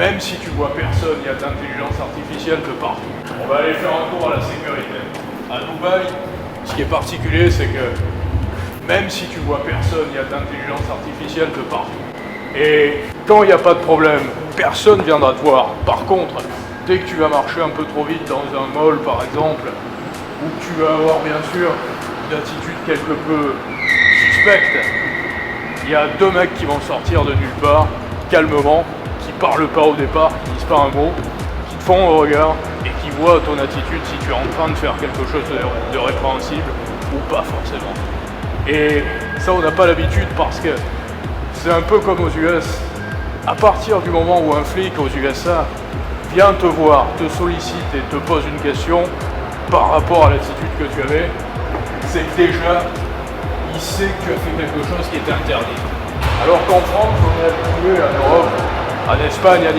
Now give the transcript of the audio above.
Même si tu vois personne, il y a de l'intelligence artificielle de partout. On va aller faire un tour à la sécurité. À Dubaï, ce qui est particulier, c'est que même si tu vois personne, il y a de l'intelligence artificielle de partout. Et quand il n'y a pas de problème, personne viendra te voir. Par contre, dès que tu vas marcher un peu trop vite dans un mall, par exemple, où tu vas avoir bien sûr une attitude quelque peu suspecte, il y a deux mecs qui vont sortir de nulle part, calmement, qui parlent pas au départ, qui disent pas un mot, qui te font au regard et qui voient ton attitude si tu es en train de faire quelque chose de répréhensible ou pas forcément. Et ça, on n'a pas l'habitude parce que c'est un peu comme aux US. À partir du moment où un flic aux USA vient te voir, te sollicite et te pose une question par rapport à l'attitude que tu avais, c'est que déjà, il sait que tu as fait quelque chose qui était interdit. Alors qu'en France, on est habitué, en Europe, en Espagne, en